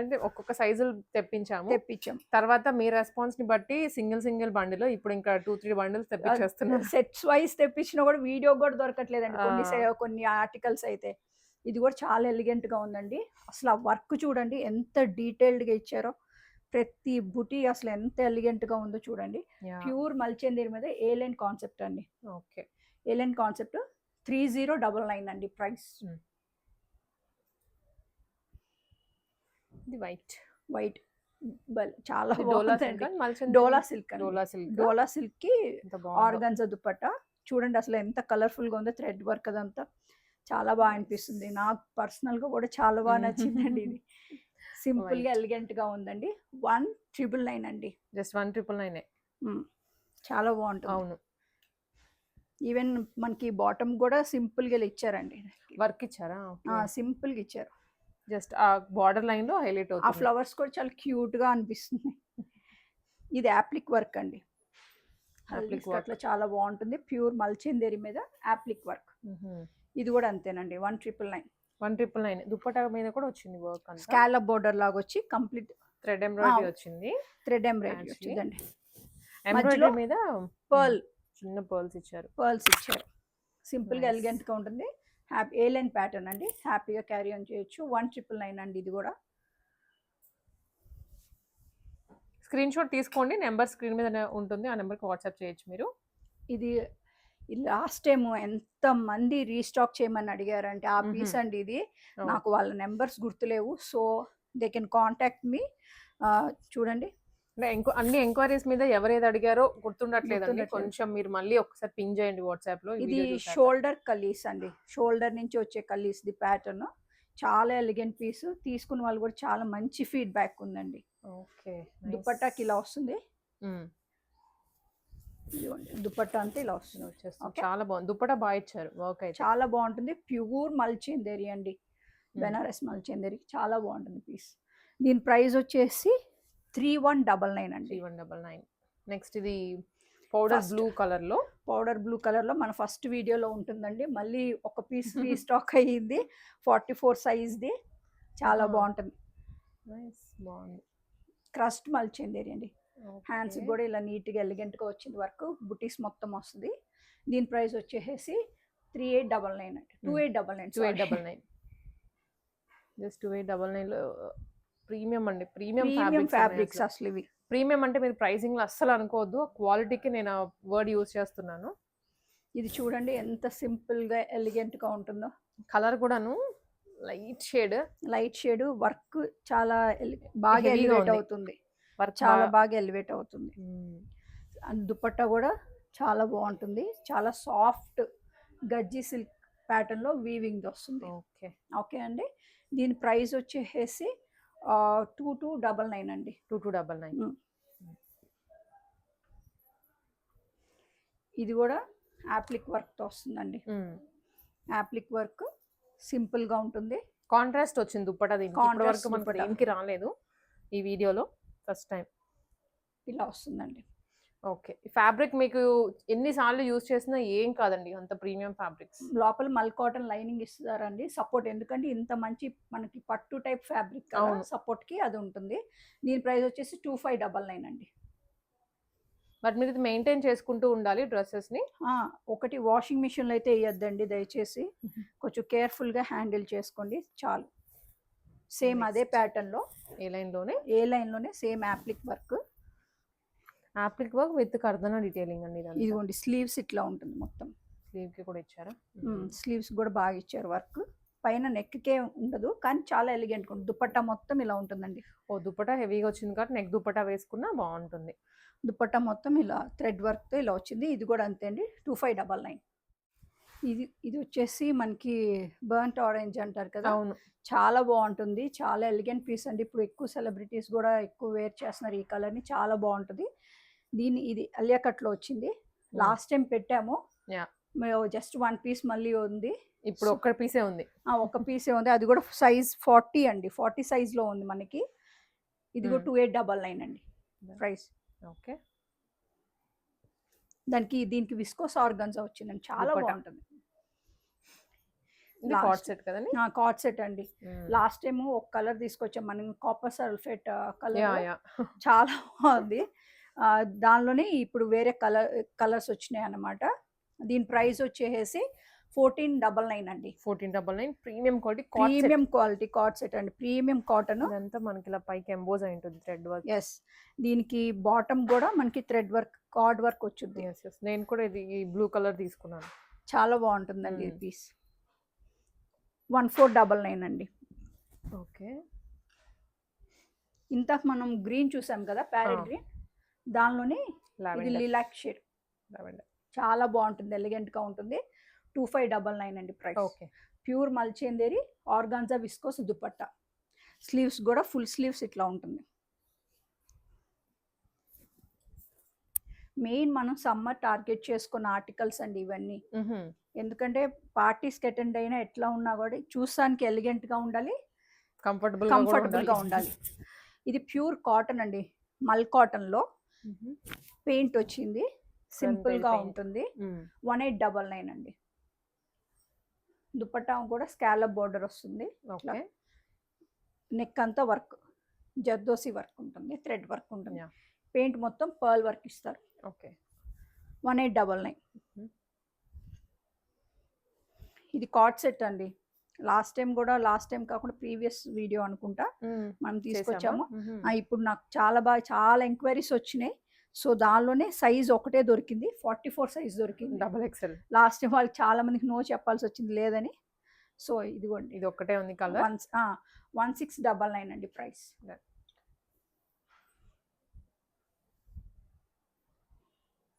అంటే ఒక్కొక్క సైజులు తెప్పించాం. తర్వాత మీ రెస్పాన్స్ ని బట్టి సింగిల్ బండిల్, ఇప్పుడు ఇంకా 2-3 బండిల్స్ తెప్పించేస్తున్నాం. సెట్స్ వైజ్ తెప్పించినా కూడా వీడియో కూడా దొరకట్లేదండి కొన్ని ఆర్టికల్స్ అయితే. ఇది కూడా చాలా ఎలిగెంట్ గా ఉందండి. అసలు ఆ వర్క్ చూడండి ఎంత డీటెయిల్డ్ గా ఇచ్చారో. ప్రతి బుటీ అసలు ఎంత ఎలిగెంట్ గా ఉందో చూడండి. ప్యూర్ మల్చెందేరి మీద ఏలైన్ కాన్సెప్ట్ అండి. ఓకే ఏలైన్ కాన్సెప్ట్ 3099 అండి ప్రైస్. వైట్ చాలా బాగుంది. డోలా సిల్క్ కి ఆర్గాన్జా దుపట్టా చూడండి అసలు ఎంత కలర్ఫుల్ గా ఉందో. థ్రెడ్ వర్క్ అదంతా చాలా బాగా అనిపిస్తుంది. నాకు పర్సనల్ గా కూడా చాలా బాగా నచ్చిందండి. ఇది సింపుల్ గా ఎలిగెంట్ గా ఉందండి. 1999 అండి. జస్ట్ 1999. చాలా బాగుంటుంది. అవును, ఈవెన్ మనకి బాటమ్ కూడా సింపుల్ గా ఇచ్చారండి. వర్క్ ఇచ్చారా? సింపుల్ గా ఇచ్చారు. జస్ట్ ఆ బార్డర్ లైన్ లో హైలైట్ అవుతుంది. ఆ ఫ్లవర్స్ కూడా చాలా క్యూట్ గా అనిపిస్తుంది. ఇది యాప్లిక్ వర్క్ అండి. అట్లా చాలా బాగుంటుంది. ప్యూర్ మల్చెందేరి మీద యాప్లిక్ వర్క్. ఇది కూడా అంతేనండి, 1999. దుపట్టా మీద కూడా వచ్చింది వర్క్. స్కాలప్ బోర్డర్ లాగా వచ్చి కంప్లీట్ థ్రెడ్ ఎంబ్రాయిడరీ వచ్చింది. థ్రెడ్ ఎంబ్రాయిడరీ వచ్చిందండి. ఎంబ్రాయిడరీ మీద పర్ల్, చిన్న పర్ల్స్ ఇచ్చారు. సింపుల్ గా ఎలిగెంట్ గా ఉంటుంది. ఏలైన్ ప్యాటర్న్ అండి. హ్యాపీగా క్యారీ ఆన్ చేయొచ్చు. 1999 అండి. ఇది కూడా స్క్రీన్ షాట్ తీసుకోండి. నెంబర్ స్క్రీన్ మీద ఉంటుంది, ఆ నెంబర్కి వాట్సాప్ చేయొచ్చు మీరు. ఈ లాస్ట్ టైం ఎంతమంది రీస్టాక్ చేయమని అడిగారంటే ఆ పీస్ అండి ఇది. నాకు వాళ్ళ నెంబర్స్ గుర్తులేవు. So they can contact me. చూడండి అన్ని ఎంక్వైరీస్ మీద ఎవరేది అడిగారో గుర్తుండట్లేదండి. గుర్తుండట్లేదు. కొంచెం మీరు మళ్ళీ ఒకసారి పింగ్ చేయండి వాట్సాప్ లో. ఇది షోల్డర్ కలీస్ అండి. షోల్డర్ నుంచి వచ్చే కలీస్ ది ప్యాటర్న్. చాలా ఎలిగెంట్ పీస్. తీసుకున్న వాళ్ళు కూడా చాలా మంచి ఫీడ్బ్యాక్ ఉందండి. ఓకే. దుపట్టాకి ఇలా వస్తుంది. దుపట్టా అంతా ఇలా వస్తుంది. వచ్చేస్తుంది. చాలా బాగుంది. దుపట్టా బాగా ఇచ్చారు. వర్క్ అయితే చాలా బాగుంటుంది. ప్యూర్ మల్చేందేరి అండి. బెనారస్ మల్చేందేరి చాలా బాగుంటుంది పీస్. దీని ప్రైస్ వచ్చేసి 3199 అండి. 3199. నెక్స్ట్ ఇది పౌడర్ బ్లూ కలర్ లో. పౌడర్ బ్లూ కలర్ లో మన ఫస్ట్ వీడియోలో ఉంటుందండి. మళ్ళీ ఒక పీస్ రీస్టాక్ అయ్యింది. 44 సైజ్ ది. చాలా బాగుంటుంది. బాగుంది. క్రస్ట్ మల్చేందేరి అండి. హ్యాండ్స్ కూడా ఇలా నీట్గా ఎలిగెంట్గా వచ్చింది వర్క్. బుటీస్ మొత్తం వస్తుంది. దీని ప్రైస్ వచ్చేసి 3899 అండి. 2899 జస్ట్ 2899 ప్రీమియం అండి. ప్రీమియం ఫ్యాబ్రిక్స్ అసలు ఇవి. ప్రీమియం అంటే మీరు ప్రైసింగ్ లో అస్సలు అనుకోవద్దు. క్వాలిటీకి నేను వర్డ్ యూజ్ చేస్తున్నాను. ఇది చూడండి ఎంత సింపుల్ గా ఎలిగెంట్ గా ఉంటుందో. కలర్ కూడాను లైట్ షేడ్ వర్క్ చాలా బాగా ఎలివేట్ అవుతుంది. చాలా బాగా ఎలివేట్ అవుతుంది. దుపట్టా కూడా చాలా బాగుంటుంది. చాలా సాఫ్ట్ గజ్జి సిల్క్ ప్యాటర్న్ లో వీవింగ్ వస్తుంది. ఓకే అండి. దీని ప్రైస్ వచ్చేసి 2299 అండి. 2299. ఇది కూడా యాప్లిక్ వర్క్ తో వస్తుందండి. యాప్లిక్ వర్క్ సింపుల్ గా ఉంటుంది. కాంట్రాస్ట్ వచ్చింది దుపట్టా. దీనికి ఇప్పటి వరకు మనకు దేనికి రాలేదు ఈ వీడియోలో. ఫస్ట్ టైం ఇలా వస్తుందండి. ఓకే. ఫ్యాబ్రిక్ మీకు ఎన్నిసార్లు యూజ్ చేసినా ఏం కాదండి. అంత ప్రీమియం ఫ్యాబ్రిక్స్. లోపల మల్ కాటన్ లైనింగ్ ఇస్తారండి సపోర్ట్. ఎందుకంటే ఇంత మంచి మనకి పట్టు టైప్ ఫ్యాబ్రిక్ సపోర్ట్ కి అది ఉంటుంది. దీని ప్రైస్ వచ్చేసి 2599 అండి. బట్ మీరు ఇది మెయింటైన్ చేసుకుంటూ ఉండాలి డ్రెస్సెస్ ని. ఒకటి వాషింగ్ మిషన్ లో అయితే వేయద్దండి దయచేసి. కొంచెం కేర్ఫుల్ గా హ్యాండిల్ చేసుకోండి చాలు. సేమ్ అదే ప్యాటర్న్ లో ఏ లైన్ లోనే సేమ్ యాప్లిక్ వర్క్ విత్ కర్దనా డీటెయిలింగ్ అండి. ఇదిగోండి స్లీవ్స్ ఇట్లా ఉంటుంది. మొత్తం స్లీవ్ కి కూడా ఇచ్చారా? స్లీవ్స్ కూడా బాగా ఇచ్చారు వర్క్. పైన నెక్ కే ఉండదు కానీ చాలా ఎలిగెంట్ గా ఉంటుంది. దుపట్టా మొత్తం ఇలా ఉంటుందండి. దుపట్టా హెవీగా వచ్చింది కాబట్టి నెక్ దుపట్టా వేసుకున్నా బాగుంటుంది. దుపట్టా మొత్తం ఇలా థ్రెడ్ వర్క్ తో ఇలా వచ్చింది. ఇది కూడా అంతే అండి. 2599. ఇది వచ్చేసి మనకి బర్న్ట్ ఆరెంజ్ అంటారు కదా. అవును. చాలా బాగుంటుంది. చాలా ఎలిగెంట్ పీస్ అండి. ఇప్పుడు ఎక్కువ సెలబ్రిటీస్ కూడా ఎక్కువ వేర్ చేస్తున్నారు ఈ కలర్ ని. చాలా బాగుంటుంది. ఇది అలియా కట్ లో వచ్చింది. లాస్ట్ టైం పెట్టాము. జస్ట్ 1 పీస్ మళ్ళీ ఉంది. ఇప్పుడు ఒక్క పీసే ఉంది. ఒక పీసే ఉంది. అది కూడా సైజ్ 40 అండి. 40 సైజ్ లో ఉంది మనకి. ఇది కూడా 2899 అండి ప్రైస్. ఓకే. దీనికి విస్కోస్ ఆర్గన్జా వచ్చిందండి. చాలా బాగుంటుంది. కార్డ్ సెట్ అండి. లాస్ట్ టైం ఒక కలర్ తీసుకొచ్చాం మనం, కాపర్ సల్ఫేట్ కలర్. చాలా బాగుంది. దానిలోనే ఇప్పుడు వేరే కలర్స్ వచ్చినాయి అన్నమాట. దీని ప్రైస్ వచ్చేసి 1499 అండి. 1499. ప్రీమియం క్వాలిటీ కార్డ్ సెట్ అండి. Premium cotton. ఇదంతా మనకి ఇలా పైకి ఎంబోజ్ అయి ఉంటుంది థ్రెడ్ వర్క్. ఎస్. దీనికి బాటమ్ కూడా మనకి థ్రెడ్ వర్క్ కార్డ్ వర్క్ వచ్చింది. నేను కూడా ఇది బ్లూ కలర్ తీసుకున్నాను. చాలా బాగుంటుందండి ఈ పీస్. 1499 అండి. ఓకే. ఇంతకు మనం గ్రీన్ చూసాం కదా, ప్యారెట్ గ్రీన్. దానిలోనే ఇది లిలాక్ షేడ్. చాలా బాగుంటుంది. ఎలిగెంట్ గా ఉంటుంది. 2599 అండి ప్రైస్. ఓకే. ప్యూర్ మల్చేందేరి ఆర్గాన్జా విస్కోస్ దుపట్టా. స్లీవ్స్ కూడా ఫుల్ స్లీవ్స్ ఇట్లా ఉంటుంది. మెయిన్ మనం సమ్మర్ టార్గెట్ చేసుకున్న ఆర్టికల్స్ అండి ఇవన్నీ. ఎందుకంటే పార్టీస్కి అటెండ్ అయినా ఎట్లా ఉన్నా కూడా చూసానికి ఎలిగెంట్ గా ఉండాలి, కంఫర్టబుల్ గా ఉండాలి. ఇది ప్యూర్ కాటన్ అండి. మల్ కాటన్ లో పెయింట్ వచ్చింది. సింపుల్ గా ఉంటుంది. 1899 అండి. దుపట్టా కూడా స్కాలప్ బోర్డర్ వస్తుంది. నెక్ అంతా వర్క్ జర్దోసి వర్క్ ఉంటుంది. థ్రెడ్ వర్క్ ఉంటుంది. పెయింట్ మొత్తం పర్ల్ వర్క్ ఇస్తారు. 1899. ఇది కార్డ్ సెట్ అండి. లాస్ట్ టైం కాకుండా ప్రీవియస్ వీడియో అనుకుంటా మనం తీసుకొచ్చాము. ఇప్పుడు నాకు చాలా ఎంక్వైరీస్ వచ్చినాయి. సో దానిలోనే సైజ్ ఒకటే దొరికింది, 44 సైజ్ దొరికింది. Double XL. లాస్ట్ టైం వాళ్ళకి చాలా మందికి నో చెప్పాల్సి వచ్చింది లేదని. సో ఇదిగోండి ఇది ఒక్కటే ఉంది కలర్. 1699 అండి ప్రైస్.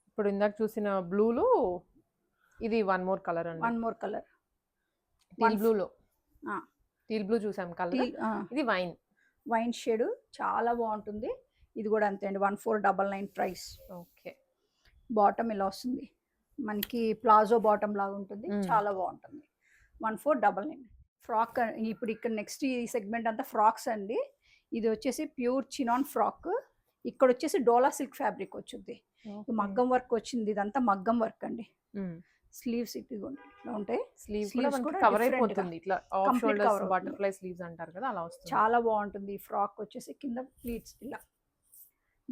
ఇప్పుడు ఇందాక చూసిన బ్లూలో ఇది వన్ మోర్ కలర్ అండి. వన్ మోర్ కలర్ టీల్ బ్లూలో, టీల్ బ్లూ చూసాం కలర్. ఇది వైన్ షేడ్ చాలా బాగుంటుంది. ఇది కూడా అంతే అండి, 1499 ప్రైస్. ఓకే. బాటమ్ ఇలా వస్తుంది మనకి, ప్లాజో బాటమ్ లాగా ఉంటుంది, చాలా బాగుంటుంది. 1499 ఫ్రాక్. ఇప్పుడు ఇక్కడ నెక్స్ట్ ఈ సెగ్మెంట్ అంతా ఫ్రాక్స్ అండి. ఇది వచ్చేసి ప్యూర్ చినాన్ ఫ్రాక్. ఇక్కడ వచ్చేసి డోలా సిల్క్ ఫ్యాబ్రిక్ వచ్చింది, మగ్గం వర్క్ వచ్చింది. ఇదంతా మగ్గం వర్క్ అండి. స్లీవ్స్ ఇట్లా ఉంటాయి. స్లీవ్స్ కూడా కవర్ అయిపోతుంది, ఇట్లా ఆఫ్ షోల్డర్స్ బటర్ఫ్లై స్లీవ్స్ అంటారు కదా, అలా వస్తుంది. చాలా బాగుంటుంది. ఈ ఫ్రాక్ వచ్చేసి కింద ప్లీట్స్ ఇలా.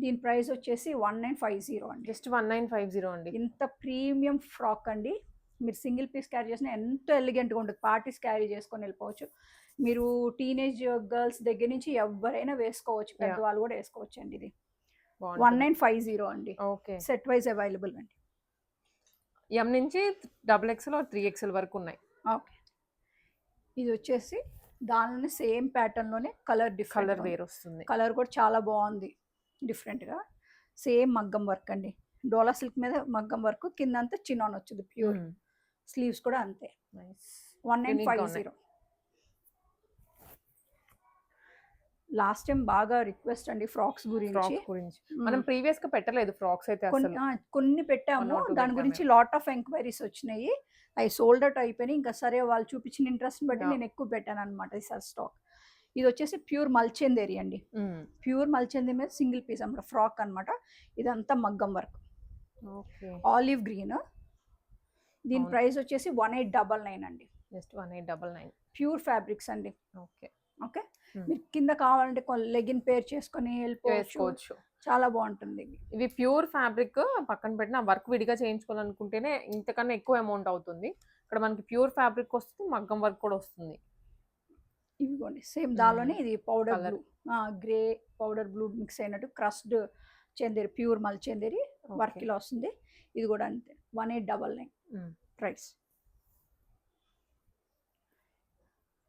దీని ప్రైస్ వచ్చేసి 1950 అండి. జస్ట్ 1950 అండి. ఇంత ప్రీమియం ఫ్రాక్ అండి. మీరు సింగిల్ పీస్ క్యారీ చేసిన ఎంతో ఎలిగెంట్గా ఉంటుంది. పార్టీస్ క్యారీ చేసుకొని వెళ్ళిపోవచ్చు. మీరు టీనేజ్ గర్ల్స్ దగ్గర నుంచి ఎవరైనా వేసుకోవచ్చు, పెద్దవాళ్ళు కూడా వేసుకోవచ్చు అండి. ఇది 1950 అండి. ఓకే. సెట్ వైజ్ అవైలబుల్ అండి. ఎం నుంచి డబుల్ ఎక్స్ఎల్ 3XL వరకు ఉన్నాయి. ఓకే. ఇది వచ్చేసి దానిలోనే సేమ్ ప్యాటర్న్ లోనే కలర్ కలర్ వేర్ వస్తుంది. కలర్ కూడా చాలా బాగుంది, డిఫరెంట్ గా. సేమ్ మగ్గం వర్క్ అండి, డోలా సిల్క్ మీద మగ్గం వర్క్, కింద అంతా చినాన్ వచ్చింది ప్యూర్. స్లీవ్స్ కూడా అంతే. 1950. లాస్ట్ టైం బాగా రిక్వెస్ట్ అండి ఫ్రాక్స్ గురించి. మనం ప్రీవియస్ గా పెట్టలేదు ఫ్రాక్స్ అయితే. కొన్ని పెట్టాము, దాని గురించి లాట్ ఆఫ్ ఎంక్వైరీస్ వచ్చినాయి. అవి సోల్డ్ అవుట్ అయిపోయినాయి. ఇంకా సరే వాళ్ళు చూపించిన ఇంట్రెస్ట్ బట్టి నేను ఎక్కువ పెట్టాను అనమాట ఈ సార్ స్టాక్. ఇది వచ్చేసి ప్యూర్ మల్చెందేరి అండి. ప్యూర్ మల్చెందేరి మీద సింగిల్ పీస్ అనమాట, ఫ్రాక్ అనమాట. ఇదంతా మగ్గం వర్క్, ఆలివ్ గ్రీన్. దీని ప్రైస్ వచ్చేసి 1899 అండి. జస్ట్ 1899. ప్యూర్ ఫ్యాబ్రిక్స్ అండి. ఓకే. ఓకే. మీరు కింద కావాలంటే లెగిన్ పేర్ చేసుకొని వెళ్ళిపోవచ్చు, చాలా బాగుంటుంది. ఇవి ప్యూర్ ఫ్యాబ్రిక్ పక్కన పెట్టిన వర్క్ విడిగా చేయించుకోవాలనుకుంటేనే ఇంతకన్నా ఎక్కువ అమౌంట్ అవుతుంది. ఇక్కడ మనకి ప్యూర్ ఫ్యాబ్రిక్ వస్తుంది, మగ్గం వర్క్ కూడా వస్తుంది. ఇవిగోండి సేమ్ దానిలోనే ఇది powder blue, grey powder blue mix అయినట్టు క్రస్డ్ చందేరి, ప్యూర్ మల్ చందేరి వర్క్ ఇలా వస్తుంది. ఇది కూడా అంతే 1899 ప్రైస్.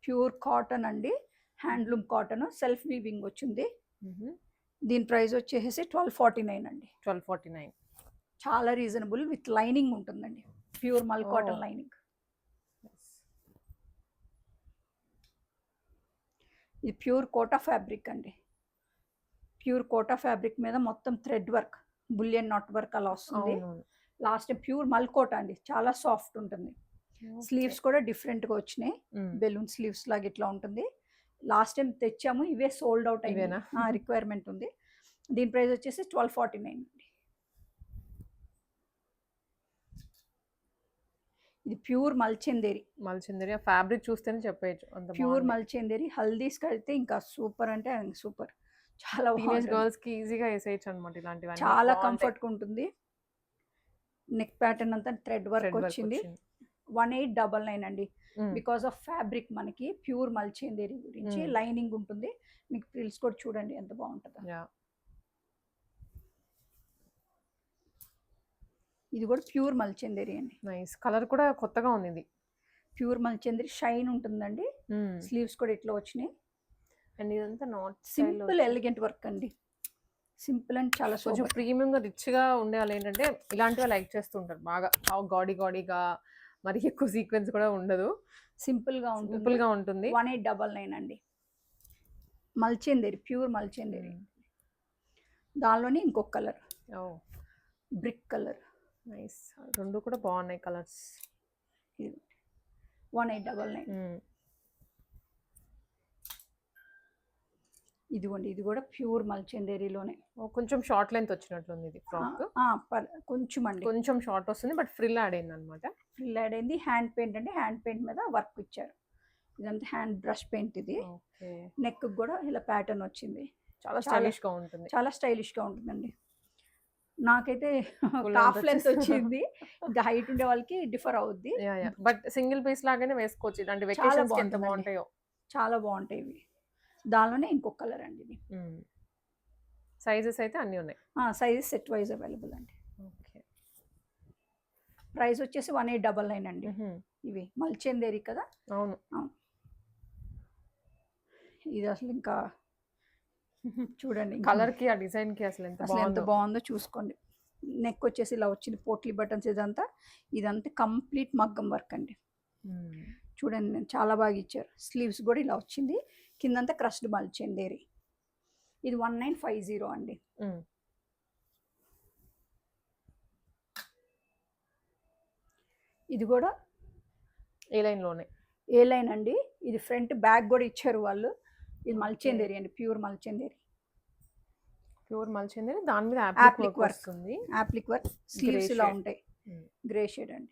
ప్యూర్ కాటన్ అండి, హ్యాండ్లూమ్ కాటన్, సెల్ఫ్ వీవింగ్ వచ్చింది. దీని ప్రైస్ వచ్చేసి 1249 అండి. 1249 చాలా రీజనబుల్. విత్ లైనింగ్ ఉంటుందండి, ప్యూర్ మల్ కాటన్ లైనింగ్. ఇది ప్యూర్ కోటా ఫ్యాబ్రిక్ అండి. ప్యూర్ కోటా ఫ్యాబ్రిక్ మీద మొత్తం thread work, bullion knot work అలా వస్తుంది. లాస్ట్ ప్యూర్ మల్కోటా అండి, చాలా సాఫ్ట్ ఉంటుంది. స్లీవ్స్ కూడా డిఫరెంట్ గా వచ్చినాయి, బెలూన్ స్లీవ్స్ లాగా ఇట్లా ఉంటుంది. లాస్ట్ టైం తెచ్చాము, ఇవే సోల్డ్ అవుట్ అయినా రిక్వైర్మెంట్ ఉంది. దీని ప్రైస్ వచ్చేసి 1249 అండి. ఇది ప్యూర్ మల్చెందేరి. మల్చెందేరి ఫ్యాబ్రిక్ చూస్తేనే చెప్పేయచ్చు, ప్యూర్ మల్చెందేరి. హల్దీస్ కడితే ఇంకా సూపర్ అంటే సూపర్, చాలా గర్ల్స్ కి ఈజీగా వేసేయచ్చు అన్నమాట. ఇలాంటివన్నీ చాలా కంఫర్ట్ గా ఉంటుంది. నెక్ ప్యాటర్న్ అంతా థ్రెడ్ వర్క్ వచ్చింది. 1899 అండి. బికాస్ ఆఫ్ ఫ్యాబ్రిక్ మనకి ప్యూర్ మల్చెందేరి గురించి లైనింగ్ ఉంటుంది. మీకు ఫ్రిల్స్ కూడా చూడండి ఎంత బాగుంటుందో. ఇది కూడా ప్యూర్ మల్చెందేరి అండి. నైస్ కలర్ కూడా కొత్తగా ఉంది. ఇది ప్యూర్ మల్చెందేరి షైన్ ఉంటుందండి. స్లీవ్స్ కూడా ఇట్లా వచ్చినాయి. అండ్ ఇదంతా నాట్ సింపుల్ ఎలిగెంట్ వర్క్ అండి. సింపుల్ అండ్ చాలా కొంచెం ప్రీమియం గా రిచ్ గా ఉండే వాళ్ళు ఏంటంటే ఇలాంటివి లైక్ చేస్తుంటారు బాగా. గాడీగా మరి ఎక్కువ సీక్వెన్స్ కూడా ఉండదు, సింపుల్ గా ఉంటుంది. 1899 అండి. మల్చెందేరి, ప్యూర్ మల్చెందేరి. దానిలోనే ఇంకొక కలర్, బ్రిక్ కలర్. నైస్, రెండు కూడా బాగున్నాయి కలర్స్. 1899. ఇదిగోండి, ఇది కూడా ప్యూర్ మల్చెందేరిలోనే. కొంచెం షార్ట్ లెంత్ వచ్చినట్లుంది ఇది ఫ్రాక్. కొంచెం అండి, కొంచెం షార్ట్ వస్తుంది, బట్ ఫ్రిల్ యాడ్ అయింది అనమాట. ఫ్రిల్ యాడ్ అయింది. హ్యాండ్ పెయింట్ అంటే హ్యాండ్ పెయింట్ మీద వర్క్ ఇచ్చారు. ఇదంతా హ్యాండ్ బ్రష్ పెయింట్. ఇది నెక్ కూడా ఇలా ప్యాటర్న్ వచ్చింది. చాలా స్టైలిష్ గా ఉంటుంది, చాలా స్టైలిష్ గా ఉంటుందండి. నాకైతే కాఫ్ లెంత్ వచ్చింది. ఇంకా హైట్ ఉండే వాళ్ళకి డిఫర్ అవుద్ది, బట్ సింగిల్ పీస్ లాగానే వేసుకోవచ్చు. ఇలాంటి వెకేషన్స్ ఎంత బాగుంటాయో, చాలా బాగుంటాయి ఇవి. దానిలోనే ఇంకొక కలర్ అండి ఇది. సైజెస్ అయితే అన్నీ ఉన్నాయి. సైజెస్ సెట్ వైజ్ అవైలబుల్ అండి. ఓకే. ప్రైస్ వచ్చేసి 1899 అండి. ఇవి మల్చెందేరి కదా. అవును. ఇది అసలు ఇంకా చూడండి కలర్కి ఆ డిజైన్కి అసలు ఎంత బాగుందో చూసుకోండి. నెక్ వచ్చేసి ఇలా వచ్చింది, పోట్లీ బటన్స్. ఇదంతా కంప్లీట్ మగ్గం వర్క్ అండి. చూడండి చాలా బాగా ఇచ్చారు. స్లీవ్స్ కూడా ఇలా వచ్చింది, కిందంతా క్రష్డ్ మల్చెందేరి. ఇది 1950 అండి. ఇది కూడా ఏ లైన్లోనే ఏ లైన్ అండి. ఇది ఫ్రంట్ బ్యాక్ కూడా ఇచ్చారు వాళ్ళు. ఇది మల్చెందేరి అండి, ప్యూర్ మల్చెందేరి. దాని మీద యాప్లిక్ వర్క్ ఉంది. యాప్లిక్ వర్క్ స్లీవ్స్ ఇలా ఉంటాయి, గ్రే షేడ్ అండి.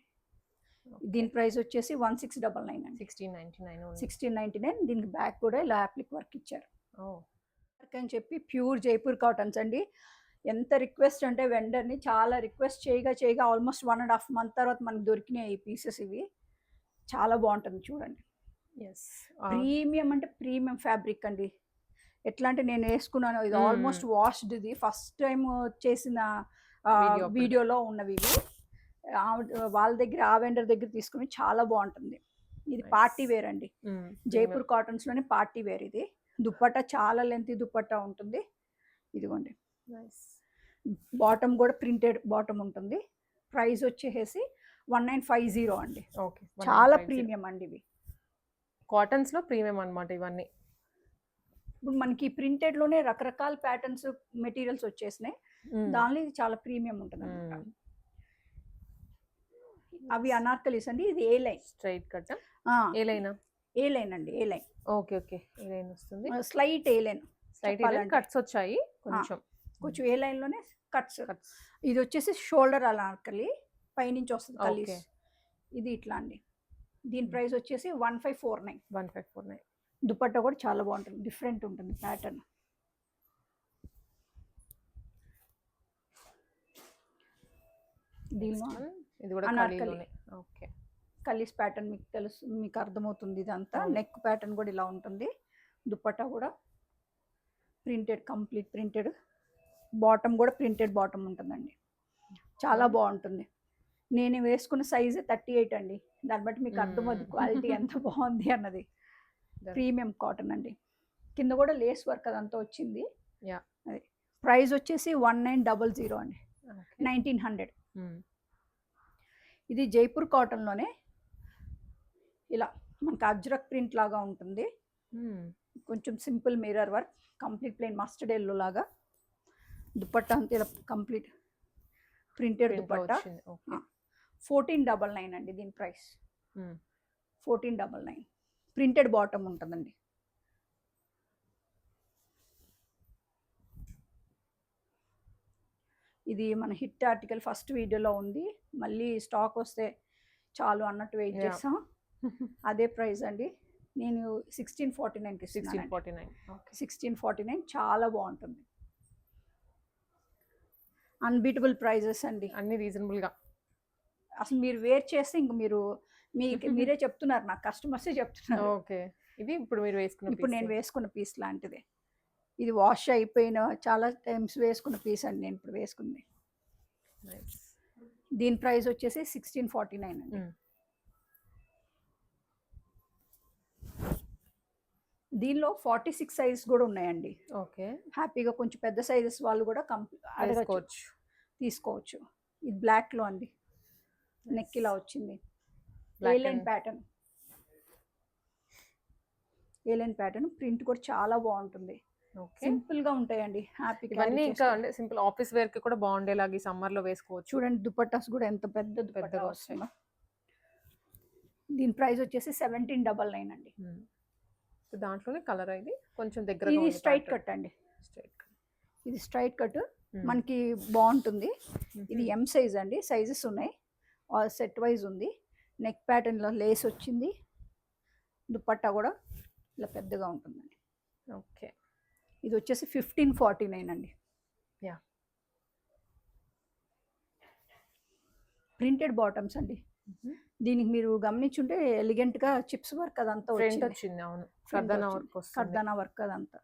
దీని ప్రైస్ వచ్చేసి 1699 అండి. 1699. దీనికి బ్యాక్ కూడా ఇలా యాప్లిక్ వర్క్ ఇచ్చారు. వర్క్ అని చెప్పి ప్యూర్ జైపూర్ కాటన్స్ అండి. ఎంత రిక్వెస్ట్ అంటే వెండర్ని చాలా రిక్వెస్ట్ చేయగా ఆల్మోస్ట్ 1.5 month తర్వాత మనకు దొరికినాయి ఈ పీసెస్. ఇవి చాలా బాగుంటుంది చూడండి. ప్రీమియం అంటే ప్రీమియం ఫ్యాబ్రిక్ అండి. ఎట్లా అంటే నేను వేసుకున్నాను, ఇది ఆల్మోస్ట్ వాష్డ్. ఇది ఫస్ట్ టైం చేసిన వీడియోలో ఉన్నవి ఇవి. వాళ్ళ దగ్గర ఆ వెండర్ దగ్గర తీసుకుని చాలా బాగుంటుంది. ఇది పార్టీ వేర్ అండి. జైపూర్ కాటన్స్ లోని పార్టీ వేర్. ఇది దుప్పట్టా చాలా లెంత్ దుప్పట్టా ఉంటుంది. ఇదిగోండి, బాటమ్ కూడా ప్రింటెడ్ బాటమ్ ఉంటుంది. ప్రైస్ వచ్చేసి 1950 అండి. చాలా ప్రీమియం అండి. ఇవి కాటన్స్ లో ప్రీమియం అన్నమాట ఇవన్నీ. ఇప్పుడు మనకి ప్రింటెడ్ లోనే రకరకాల ప్యాటర్న్స్ మెటీరియల్స్ వచ్చేసినాయి. దానిలో ఇది చాలా ప్రీమియం ఉంటుంది అన్నమాట. అవి అనార్కలీస్ అండి. ఇది ఏ లైన్ స్ట్రైట్ కట్. ఏ లైన్ అండి. ఏ లైన్. ఓకే. ఏ లైన్ వస్తుంది. స్లైట్ ఏ లైన్. కట్స్ వచ్చాయి కొంచెం ఏ లైన్ లోనే కట్స్. ఇది వచ్చేసి షోల్డర్ అనార్కలి, పైనుంచి వస్తుంది కలీస్. ఇది ఇట్లా అండి. దీని ప్రైస్ వచ్చేసి 1549. దుపట్టా కూడా చాలా బాగుంటుంది, డిఫరెంట్ ఉంటుంది ప్యాటర్న్. ఇది కూడా అనార్కలి. ఓకే. కలీస్ ప్యాటర్న్ మీకు తెలుసు, మీకు అర్థమవుతుంది. ఇదంతా నెక్ ప్యాటర్న్ కూడా ఇలా ఉంటుంది. దుపట్టా కూడా ప్రింటెడ్, కంప్లీట్ ప్రింటెడ్. బాటమ్ కూడా ప్రింటెడ్ బాటమ్ ఉంటుందండి. చాలా బాగుంటుంది. నేను వేసుకున్న సైజు 38 అండి. దాన్ని బట్టి మీకు అర్థమవుతుంది క్వాలిటీ ఎంత బాగుంది అన్నది. ప్రీమియం కాటన్ అండి. కింద కూడా లేస్ వర్క్ అదంతా వచ్చింది. అది ప్రైస్ వచ్చేసి 1900 అండి. 1900. ఇది జైపూర్ కాటన్లోనే ఇలా మనకి అజ్రక్ ప్రింట్ లాగా ఉంటుంది. కొంచెం simple mirror work, complete plain mustard yellow లాగా. దుపట్టా అంతా ఇలా కంప్లీట్ ప్రింటెడ్ దుపట్టా. 1499 అండి దీని ప్రైస్. 1499. ప్రింటెడ్ బాటమ్ ఉంటుందండి. ఇది మన హిట్ ఆర్టికల్ ఫస్ట్ వీడియోలో ఉంది. మళ్ళీ స్టాక్ వస్తే చాలు అన్నట్టు వెయిట్ చేస్తాం. అదే ప్రైస్ అండి. నేను 1649కి ఇస్తున్నాను. 1649 చాలా బాగుంటుంది. అన్బీటబుల్ ప్రైజెస్ అండి, అన్ని రీజనబుల్గా. అసలు మీరు వేర్ చేస్తే ఇంక మీరే చెప్తున్నారు, నాకు కస్టమర్సే చెప్తున్నారు. ఓకే. ఇది ఇప్పుడు మీరు వేసుకున్న, ఇప్పుడు నేను వేసుకున్న పీస్ లాంటిది. ఇది వాష్ అయిపోయిన చాలా టైమ్స్ వేసుకున్న పీస్ అండి నేను ఇప్పుడు వేసుకుంది. దీని ప్రైస్ వచ్చేసి 1649 అండి. దీనిలో 46 సైజ్ కూడా ఉన్నాయండి. ఓకే. హ్యాపీగా కొంచెం పెద్ద సైజెస్ వాళ్ళు కూడా అడగచ్చు, తీసుకోవచ్చు. ఇది బ్లాక్లో అండి. నెక్ ఇలా వచ్చింది. ఏలైన్ ప్యాటర్న్ ప్రింట్ కూడా చాలా బాగుంటుంది. సింపుల్ గా ఉంటాయండి. హ్యాపీగా సింపుల్ ఆఫీస్ వేర్ కి కూడా బాగుండేలాగా ఈ సమ్మర్ లో వేసుకోవచ్చు. చూడండి దుపట్టాస్ కూడా ఎంత పెద్దగా వస్తాయి. దీని ప్రైస్ వచ్చేసి 1799 అండి. దాంట్లోనే కలర్ ఇది కొంచెం దగ్గర. ఇది స్ట్రైట్ కట్ అండి. ఇది స్ట్రైట్ కట్ మనకి బాగుంటుంది. ఇది ఎం సైజ్ అండి. సైజెస్ ఉన్నాయి, సెట్ వైజ్ ఉంది. నెక్ ప్యాటర్న్లో లేస్ వచ్చింది. దుపట్టా కూడా ఇలా పెద్దగా ఉంటుందండి. ఓకే. ఇది వచ్చేసి 1549 అండి. ప్రింటెడ్ బాటమ్స్ అండి. దీనికి మీరు గమనించుంటే ఎలిగెంట్గా చిప్స్ వర్క్ అదంతా వచ్చింది. అవును, కర్దానా వర్క్ అదంతా.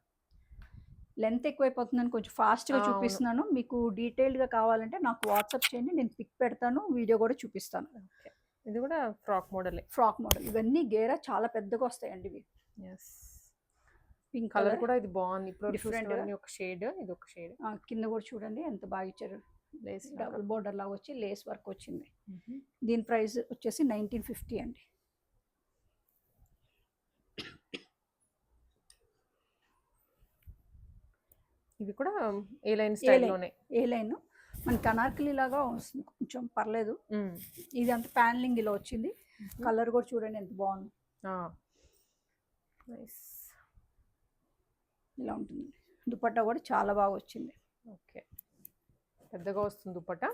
లెంత్ ఎక్కువైపోతుందని కొంచెం ఫాస్ట్గా అవును. చూపిస్తున్నాను. మీకు డీటెయిల్డ్గా కావాలంటే నాకు వాట్సాప్ చేయండి, నేను పిక్ పెడతాను, వీడియో కూడా చూపిస్తాను. ఓకే. ఇది కూడా ఫ్రాక్ మోడలే. ఫ్రాక్ మోడల్ ఇవన్నీ గేరా చాలా పెద్దగా వస్తాయండి ఇవి. ఎస్. పింక్ కలర్ కలర్ కూడా ఇది బాగుంది. ఇప్పుడు డిఫరెంట్గా చూసినవన్నీ ఒక షేడ్, ఇది ఒక షేడ్. కింద కూడా చూడండి ఎంత బాగా ఇచ్చారు. లేస్ డబుల్ బోర్డర్ లాగా వచ్చి లేస్ వర్క్ వచ్చింది. దీని ప్రైస్ వచ్చేసి 1950 అండి. ఇవి కూడా ఏ లైన్ స్టైల్లోనే. ఏ లైన్ మనకి అనార్కలి లాగా వస్తుంది, కొంచెం పర్లేదు. ఇది అంత ప్యానలింగ్ ఇలా వచ్చింది. కలర్ కూడా చూడండి ఎంత బాగుంది. ఇలా ఉంటుంది. దుపట్టా కూడా చాలా బాగా వచ్చింది. ఓకే. పెద్దగా వస్తుంది దుపట్టా.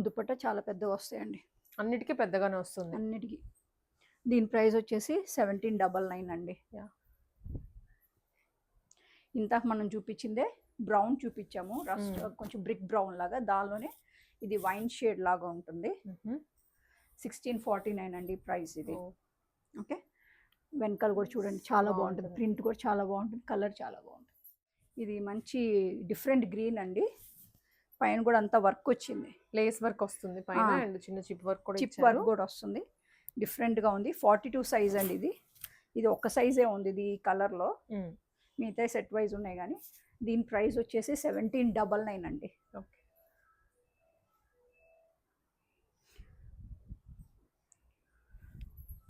దుపట్టా చాలా పెద్దగా వస్తాయండి. అన్నిటికీ పెద్దగానే వస్తుంది. అన్నిటికీ. దీని ప్రైస్ వచ్చేసి 1799 అండి. ఇంతకు మనం చూపించిందే బ్రౌన్ చూపించాము, రస్ట్ కొంచెం బ్రిక్ బ్రౌన్ లాగా, దానిలోనే ఇది వైన్ షేడ్ లాగా ఉంటుంది. 1649 అండి ప్రైస్ ఇది. ఓకే. వెనకాల కూడా చూడండి చాలా బాగుంటుంది, ప్రింట్ కూడా చాలా బాగుంటుంది, కలర్ చాలా బాగుంటుంది. ఇది మంచి డిఫరెంట్ గ్రీన్ అండి. పైన కూడా అంతా వర్క్ వచ్చింది, లేస్ వర్క్ వస్తుంది పైన, అండ్ చిన్న చిప్ వర్క్ కూడా చిప్ వర్క్ కూడా వస్తుంది. డిఫరెంట్గా ఉంది. 42 సైజ్ అండి ఇది. ఇది ఒక సైజే ఉంది ఇది కలర్లో, మిగతా సెట్ వైజ్ ఉన్నాయి కానీ. దీని ప్రైస్ వచ్చేసి 1799 అండి. ఓకే.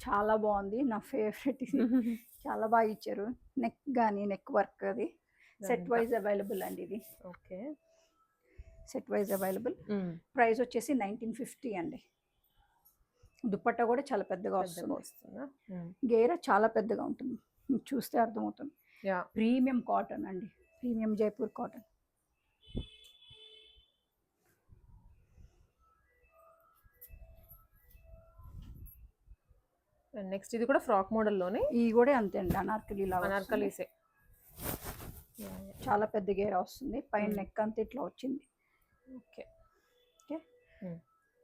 చాలా బాగుంది, నా ఫేవరెట్ ఇది. చాలా బాగా ఇచ్చారు. నెక్ కానీ నెక్ వర్క్ అది సెట్ వైజ్ అవైలబుల్ అండి ఇది. Okay. Set wise available. Price వచ్చేసి 1950 అండి. దుపట్టా కూడా చాలా పెద్దగా వస్తుంది. గేరా చాలా పెద్దగా ఉంటుంది, మీకు చూస్తే అర్థమవుతుంది. ప్రీమియం కాటన్ అండి, ప్రీమియం జైపూర్ కాటన్. నెక్స్ట్ ఇది కూడా ఫ్రాక్ మోడల్లోనే. ఇది కూడా అంతే అండి, అనార్కలి లాగా. అనార్కలీసే. చాలా పెద్ద గేరా వస్తుంది. పైన నెక్ అంతా ఇట్లా వచ్చింది. ఓకే. ఓకే.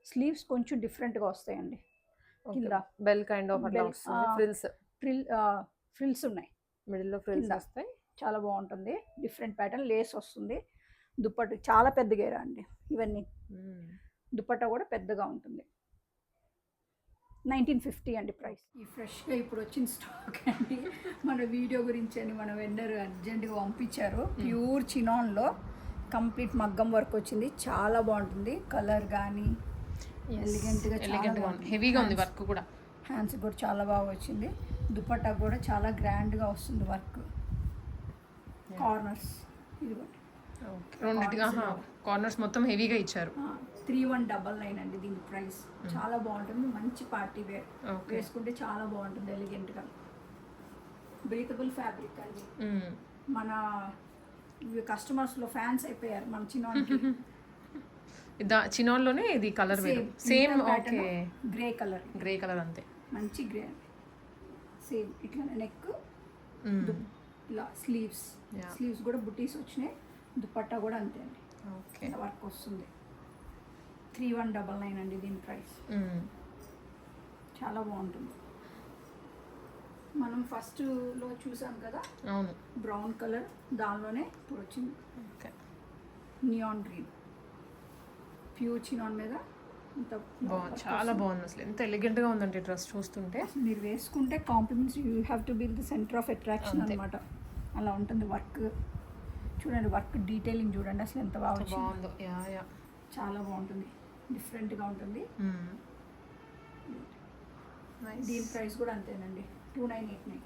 స్లీవ్స్ కొంచెం డిఫరెంట్గా వస్తాయండి. కింద బెల్ కైండ్ ఆఫ్ ఫ్రిల్స్ ఉన్నాయి, మిడిల్లో ఫ్రిల్స్ వస్తాయి. చాలా బాగుంటుంది. డిఫరెంట్ ప్యాటర్న్ లేస్ వస్తుంది. దుపట్ట చాలా పెద్ద గేరా అండి ఇవన్నీ. దుపట్టా కూడా పెద్దగా ఉంటుంది. 1950 అండి ప్రైస్. ఈ ఫ్రెష్గా ఇప్పుడు వచ్చిన స్టాక్ అండి. మన వీడియో గురించి అని మన వెండర్ అర్జెంటుగా పంపించారు. ప్యూర్ చినాన్లో కంప్లీట్ మగ్గం వర్క్ వచ్చింది, చాలా బాగుంటుంది. కలర్ కానీ ఎలిగెంట్గా హెవీగా ఉంది వర్క్ కూడా. హ్యాండ్స్ కూడా చాలా బాగా వచ్చింది. దుపట్టా కూడా చాలా గ్రాండ్గా వస్తుంది వర్క్. కార్నర్స్ ఇదిగోండి, కార్నర్స్ మొత్తం హెవీగా ఇచ్చారు. 3199 అండి దీని ప్రైస్. చాలా బాగుంటుంది, మంచి పార్టీ వేర్ వేసుకుంటే చాలా బాగుంటుంది, ఎలిగెంట్గా. బ్రీతబుల్ ఫ్యాబ్రిక్ అండి. మన కస్టమర్స్లో ఫ్యాన్స్ అయిపోయారు మన చిన్నోన్కి. చినాన్లోనే ఇది colour same. Okay. Grey colour అంతే, మంచి గ్రే అండి. సేమ్ ఇట్లా నెక్, ఇలా స్లీవ్స్ కూడా బుటీస్ వచ్చినాయి. దుపట్టా కూడా అంతే అండి. ఓకే. వర్క్ వస్తుంది. 3199 అండి దీని ప్రైస్. చాలా బాగుంటుంది. మనం ఫస్ట్లో చూసాం కదా, అవును, బ్రౌన్ కలర్, దానిలోనే ఇప్పుడు వచ్చింది నియాన్ గ్రీన్. ప్యూర్ చినాన్ మీద చాలా బాగుంది. అసలు ఎంత ఎలిగెంట్గా ఉందంటే డ్రెస్ చూస్తుంటే. మీరు వేసుకుంటే compliments, you have to be the centre of attraction అనమాట. అలా ఉంటుంది వర్క్. చూడండి వర్క్ డీటెయిలింగ్ చూడండి అసలు ఎంత బాగుందో. చాలా బాగుంటుంది, డిఫరెంట్గా ఉంటుంది. దీని ప్రైస్ కూడా అంతేనండి, 2989.